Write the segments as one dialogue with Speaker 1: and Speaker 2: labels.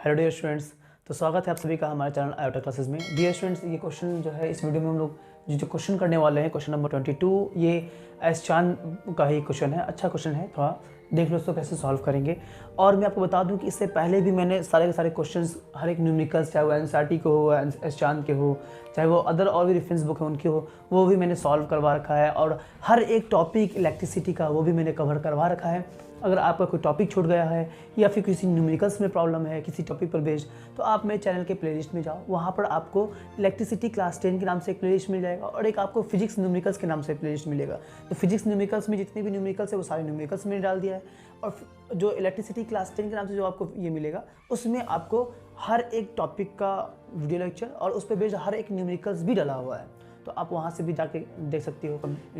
Speaker 1: Hello dear students, तो स्वागत है आप सभी का हमारे चैनल आयोटा क्लासेस में। डियर स्टूडेंट्स, ये क्वेश्चन जो है इस वीडियो में हम लोग जो क्वेश्चन करने वाले हैं, क्वेश्चन नंबर 22, ये एस चांद का ही क्वेश्चन है। अच्छा क्वेश्चन है, थोड़ा देख लो इसको कैसे सॉल्व करेंगे। और मैं आपको बता दूं कि इससे पहले भी मैंने सारे के सारे क्वेश्चंस, हर एक न्यूमेरिकल्स, चाहे वो एनसीईआरटी के हो, एस चांद के हो, चाहे वो अदर और भी रेफरेंस बुक है उनके हो, वो भी मैंने सॉल्व करवा रखा है। और हर एक टॉपिक इलेक्ट्रिसिटी का वो भी मैंने कवर करवा रखा है। अगर आपका कोई टॉपिक छूट गया है या फिर किसी न्यूमेरिकल्स में प्रॉब्लम है किसी टॉपिक पर बेस्ड, तो आप मेरे चैनल के प्लेलिस्ट में जाओ, वहाँ पर आपको इलेक्ट्रिसिटी क्लास 10 के नाम से एक प्लेलिस्ट मिल जाएगा और एक आपको फिजिक्स न्यूमेरिकल्स के नाम से प्लेलिस्ट मिलेगा। तो फिजिक्स न्यूमेरिकल्स में जितने भी न्यूमेरिकल्स है वो सारे न्यूमेरिकल्स मैंने डाल दिया है, और जो इलेक्ट्रिसिटी क्लास 10 के नाम से जो आपको ये मिलेगा उसमें आपको हर एक टॉपिक का वीडियो लेक्चर और उस पर बेस्ड हर एक न्यूमेरिकल्स भी डाला हुआ है। तो आप वहाँ से भी जाके देख सकते हो,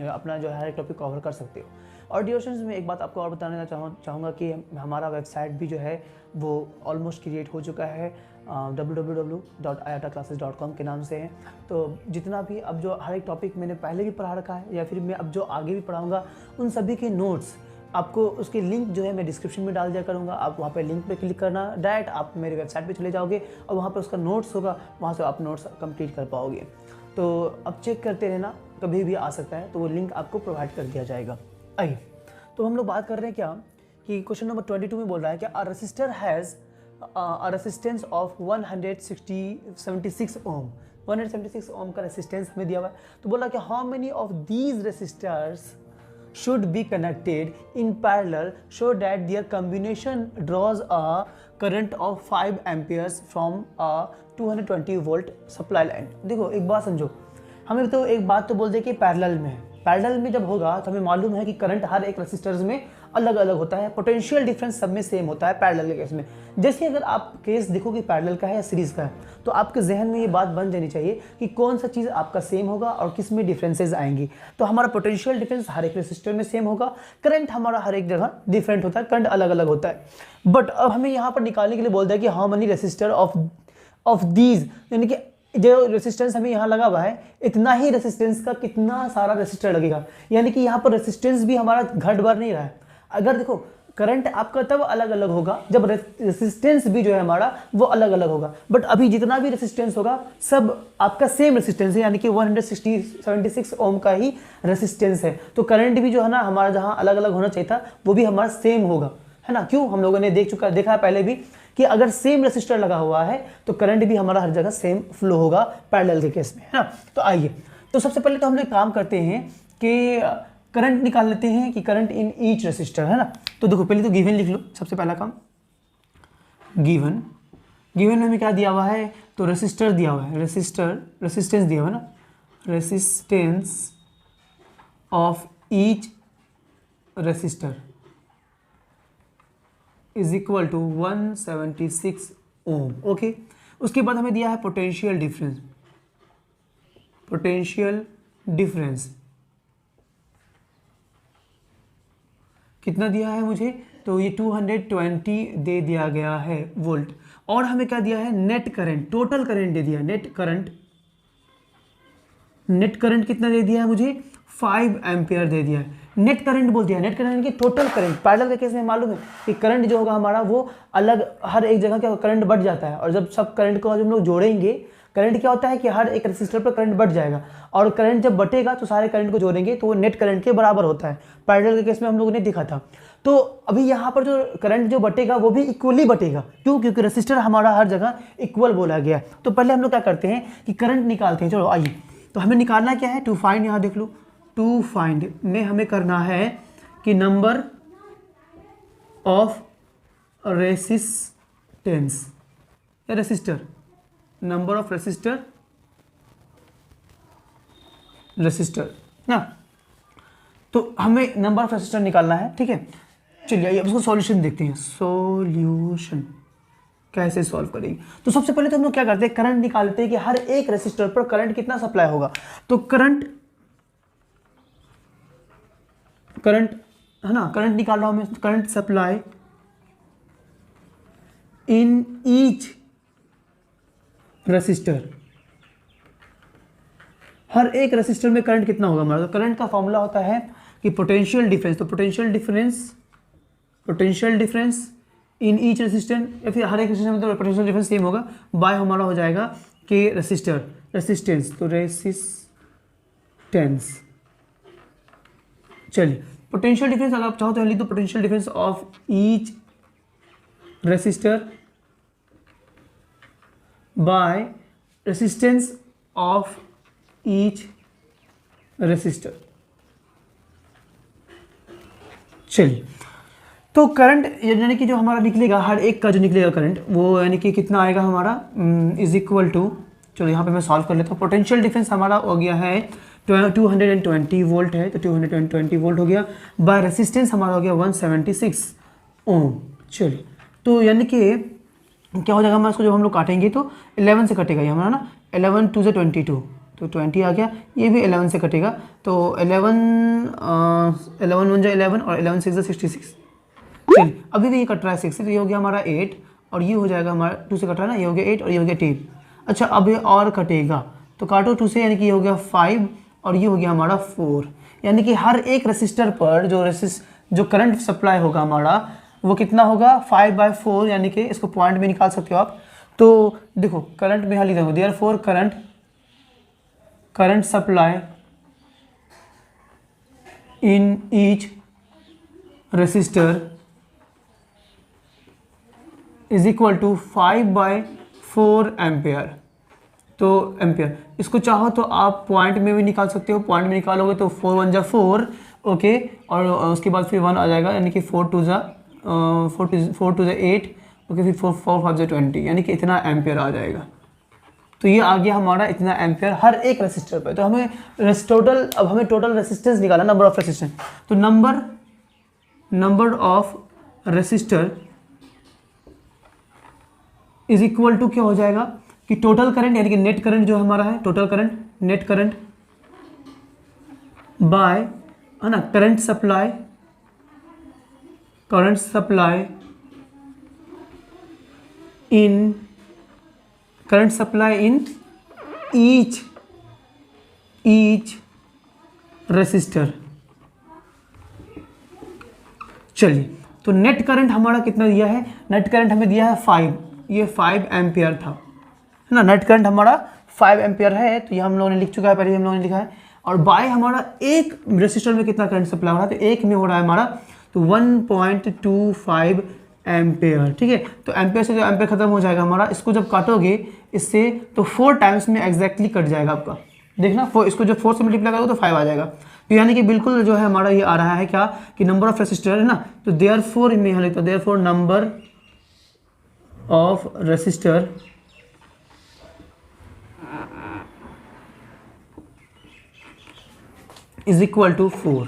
Speaker 1: अपना जो है हर एक टॉपिक कवर कर सकते हो। और डियर स्टूडेंट्स, मैं एक बात आपको और बताना चाहूँगा कि हमारा वेबसाइट भी जो है वो ऑलमोस्ट क्रिएट हो चुका है, www.iotaclasses.com के नाम से है। तो जितना भी अब जो हर एक टॉपिक मैंने पहले भी पढ़ा रखा है या फिर मैं अब जो आगे भी पढ़ाऊँगा, उन सभी के नोट्स आपको, उसके लिंक जो है मैं डिस्क्रिप्शन में डाल दिया करूँगा। आप वहाँ पे लिंक पे क्लिक करना, डायरेक्ट आप मेरे वेबसाइट पे चले जाओगे और वहाँ पर उसका नोट्स होगा, वहाँ से आप नोट्स कंप्लीट कर पाओगे। तो अब चेक करते रहना, कभी भी आ सकता है, तो वो लिंक आपको प्रोवाइड कर दिया जाएगा। आइए, तो हम लोग बात कर रहे हैं क्या कि क्वेश्चन नंबर 22 में बोल रहा है कि a resistor has a resistance of 176 ohm. 176 ohm का रेसिस्टेंस हमें दिया हुआ है। तो बोला कि how many of these resistors should be connected in parallel so that their combination draws a current of 5 amperes from a 220 volt supply line। देखो एक बात समझो, हमें तो एक बात तो बोल दे कि पैरेलल में है। पैरेलल में जब होगा तो हमें मालूम है कि करंट हर एक रेसिस्टर्स में अलग अलग होता है, पोटेंशियल डिफरेंस सब में सेम होता है पैरेलल के केस में। जैसे अगर आप केस देखो कि पैरेलल का है या सीरीज का है, तो आपके जहन में ये बात बन जानी चाहिए कि कौन सा चीज़ आपका सेम होगा और किस में डिफरेंसेस आएंगी। तो हमारा पोटेंशियल डिफरेंस हर एक रेसिस्टर में सेम होगा, करंट हमारा हर एक जगह डिफरेंट होता है, करंट अलग अलग होता है। बट अब हमें यहाँ पर निकालने के लिए बोलता है कि how many resistor of these, यानी कि जो रेसिस्टेंस हमें यहाँ लगा हुआ है, इतना ही रेसिस्टेंस का कितना सारा रेसिस्टर लगेगा। यानी कि यहाँ पर रेसिस्टेंस भी हमारा घट बढ़ नहीं रहा है। अगर देखो करंट आपका तब अलग अलग होगा जब रेसिस्टेंस भी जो है हमारा वो अलग अलग होगा। बट अभी जितना भी रेसिस्टेंस होगा सब आपका सेम रेसिस्टेंस है, यानी कि 176 ओम का ही रेसिस्टेंस है। तो करंट भी जो है ना हमारा जहाँ अलग अलग होना चाहिए था वो भी हमारा सेम होगा, है ना। क्यों? हम लोगों ने देखा है पहले भी कि अगर सेम रेसिस्टर लगा हुआ है तो करंट भी हमारा हर जगह सेम फ्लो होगा पैरेलल के केस में, है ना। तो आइए, तो सबसे पहले तो हम लोग काम करते हैं कि करंट निकाल लेते हैं कि करंट इन ईच रेसिस्टर, है ना। तो देखो पहले तो गिवन लिख लो, सबसे पहला काम गिवन में हमें क्या दिया हुआ है, तो रेसिस्टर दिया हुआ है, रेसिस्टेंस दिया हुआ है ना, resistance of each resistor is equal to 176 ohm. Okay, उसके बाद हमें दिया है पोटेंशियल डिफरेंस कितना दिया है मुझे, तो ये 220 दे दिया गया है वोल्ट। और हमें क्या दिया है, नेट करंट, टोटल करंट दे दिया, नेट करंट कितना दे दिया है मुझे, 5 एम्पियर दे दिया है। नेट करंट बोल दिया, नेट करंट की टोटल करंट। पैरेलल के केस में मालूम है कि करंट जो होगा हमारा वो अलग, हर एक जगह क्या करंट बढ़ जाता है, और जब सब करंट को हम लोग जोड़ेंगे, करंट क्या होता है कि हर एक रेसिस्टर पर करंट बढ़ जाएगा, और करंट जब बटेगा तो सारे करंट को जोड़ेंगे तो वो नेट करंट के बराबर होता है। पैरेलल के केस में हम लोगों ने देखा था। तो अभी यहाँ पर जो करंट जो बटेगा वो भी इक्वली बटेगा। क्यों? क्योंकि रेसिस्टर हमारा हर जगह इक्वल बोला गया है। तो पहले हम लोग क्या करते हैं कि करंट निकालते हैं। चलो आइए, तो हमें निकालना क्या है, टू फाइंड, यहाँ देख लो, टू फाइंड में हमें करना है कि नंबर ऑफ रेसिस्टेंस या रेसिस्टर, नंबर ऑफ रेसिस्टर ना, तो हमें नंबर ऑफ रेसिस्टर निकालना है, ठीक है। चलिए अब इसको सॉल्यूशन देखते हैं, सॉल्यूशन कैसे सॉल्व करेंगे। तो सबसे पहले तो हम लोग क्या करते हैं, करंट निकालते हैं कि हर एक रेसिस्टर पर करंट कितना सप्लाई होगा। तो करंट है ना, करंट निकाल रहा हूं मैं, current supply in each resistor, हर एक रेसिस्टर में करंट कितना होगा हमारा। तो करंट का फॉर्मूला होता है कि पोटेंशियल डिफरेंस, तो potential difference in each resistance, या फिर हर एक रेसिस्टेंस में तो पोटेंशियल डिफरेंस सेम होगा, बाय हमारा हो जाएगा के रेसिस्टेंस, तो रेसिस्टेंस। चलिए पोटेंशियल डिफरेंस अगर आप चाहो तो लिख दो, potential difference of each resistor by resistance of each resistor. चलिए तो करंट यानी कि जो हमारा निकलेगा, हर एक का जो निकलेगा करंट, वो यानी कि कितना आएगा हमारा इज इक्वल टू, चलो यहाँ पे मैं सॉल्व कर लेता हूँ। पोटेंशियल डिफरेंस हमारा हो गया है 220 वोल्ट है, तो 220 वोल्ट हो गया, बाय रेसिस्टेंस हमारा हो गया 176 ओम। चलिए तो यानी कि क्या हो जाएगा हमारा, इसको जब हम लोग काटेंगे तो 11 से कटेगा ये हमारा ना, 11 2 से 22, तो 20 आ गया, ये भी 11 से कटेगा, तो 11 1 जा 11 और 11 6 जा 66। चलिए अभी भी ये कट रहा है 6 से, तो ये हो गया हमारा 8 और ये हो जाएगा हमारा 2 से कट रहा है ना, ये हो गया 8 और ये हो गया 10। अच्छा अब ये और कटेगा, तो काटो 2 से, यानी कि ये हो गया 5 और ये हो गया हमारा 4, यानी कि हर एक रेसिस्टर पर जो करंट सप्लाई होगा हमारा वो कितना होगा 5/4, यानी कि इसको पॉइंट में निकाल सकते हो आप। तो देखो करंट में यहाँ लिख दूँगा, therefore current supply in each resistor is equal to 5/4 ampere. तो एम्पेयर, इसको चाहो तो आप पॉइंट में भी निकाल सकते हो, पॉइंट में निकालोगे तो 4 1 जा 4, ओके, और उसके बाद फिर 1 आ जाएगा, यानी कि 4 2 जा 8, ओके, फिर 4 5 जा 20, यानी कि इतना एम्पेयर आ जाएगा। तो ये आ गया हमारा इतना एम्पेयर हर एक रेसिस्टर पर। तो हमें अब हमें टोटल रेसिस्टेंस निकाला, नंबर ऑफ रेसिस्टेंस, तो number of resistor is equal to क्या हो जाएगा कि टोटल करंट, यानी कि नेट करंट जो हमारा है, total current, net current by, है ना, current supply in each resistor. चलिए तो नेट करंट हमारा कितना दिया है, नेट करंट हमें दिया है 5, ये 5 एम्पियर था, है ना, नेट करंट हमारा 5 एम्पियर है, तो ये हम लोगों ने लिख चुका है, पहले हम लोगों ने लिखा है। और बाय हमारा एक रेसिस्टर में कितना करंट सप्लाई हो रहा है, तो एक में हो रहा है हमारा तो 1.25 एम्पेयर, ठीक है। तो एम्पेयर से जो एम्पेयर खत्म हो जाएगा हमारा, इसको जब काटोगे इससे तो 4 टाइम्स में एग्जैक्टली कट जाएगा आपका, देखना, इसको जब 4 से मल्टीप्लाई करोगे तो 5 आ जाएगा। तो यानी कि बिल्कुल जो है हमारा ये आ रहा है क्या कि नंबर ऑफ रेसिस्टर है ना, तो देयरफॉर में यहाँ लिखता हूँ, therefore number of resistor is equal to 4।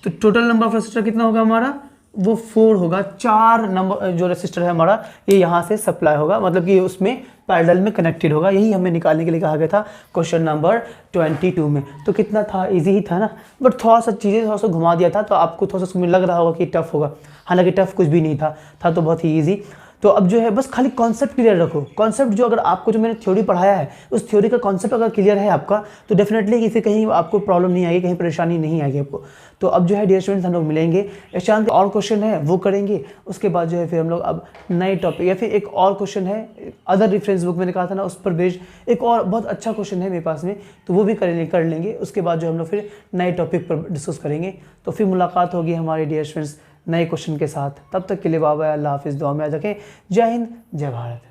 Speaker 1: तो टोटल नंबर ऑफ रेसिस्टर कितना होगा हमारा, वो 4 होगा, 4 नंबर जो रेसिस्टर है हमारा ये यहाँ से सप्लाई होगा, मतलब कि उसमें पैरेलल में कनेक्टेड होगा। यही हमें निकालने के लिए कहा गया था क्वेश्चन नंबर 22 में। तो कितना था, इजी ही था ना, बट थोड़ा सा चीज़ें थोड़ा सा घुमा दिया था, तो आपको थोड़ा सा उसमें लग रहा होगा कि टफ होगा, हालांकि टफ कुछ भी नहीं था तो बहुत ही ईजी। तो अब जो है बस खाली कॉन्सेप्ट क्लियर रखो, कॉन्सेप्ट जो अगर आपको जो मैंने थ्योरी पढ़ाया है उस थ्योरी का कॉन्सेप्ट अगर क्लियर है आपका, तो डेफिनेटली किसी कहीं आपको प्रॉब्लम नहीं आएगी, कहीं परेशानी नहीं आएगी आपको। तो अब जो है डियर स्टूडेंट्स हम लोग मिलेंगे, इस चैनल पे और क्वेश्चन है वो करेंगे, उसके बाद जो है फिर हम लोग अब नए टॉपिक, या फिर एक और क्वेश्चन है अदर रेफरेंस बुक मैंने कहा था ना, उस पर बेस्ड एक और बहुत अच्छा क्वेश्चन है मेरे पास में, तो वो भी कर लेंगे। उसके बाद जो हम लोग फिर नए टॉपिक पर डिस्कस करेंगे। तो फिर मुलाकात होगी हमारे डियर स्टूडेंट्स नए क्वेश्चन के साथ। तब तक के लिए बाय बाय, अल्लाह हाफिज़, दुआ में याद रखें। जय हिंद, जय भारत।